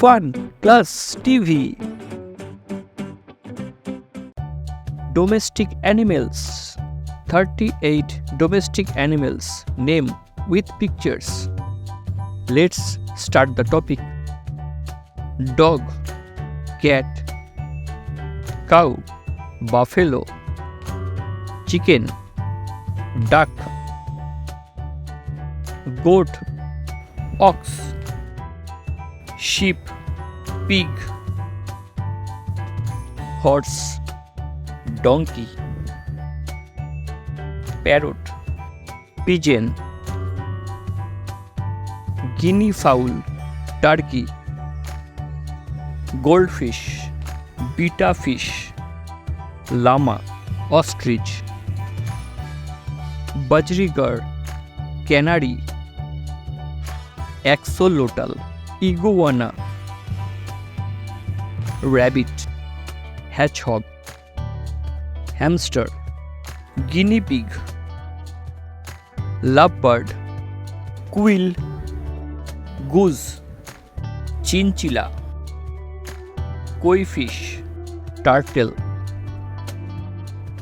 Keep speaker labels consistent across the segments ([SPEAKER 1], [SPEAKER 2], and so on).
[SPEAKER 1] fun plus TV. Domestic animals. 38 domestic animals. Name with pictures. Let's start the topic. Dog, cat, cow, buffalo, chicken, duck, goat, ox, sheep, pig, horse, donkey, parrot, pigeon, guinea fowl, turkey, goldfish, betta fish, llama, ostrich, budgerigar, canary, axolotl, iguana, rabbit, hedgehog, hamster, guinea pig, lovebird, quail, goose, chinchilla, koi fish, turtle,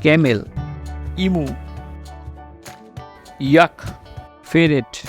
[SPEAKER 1] camel, emu, yak, ferret,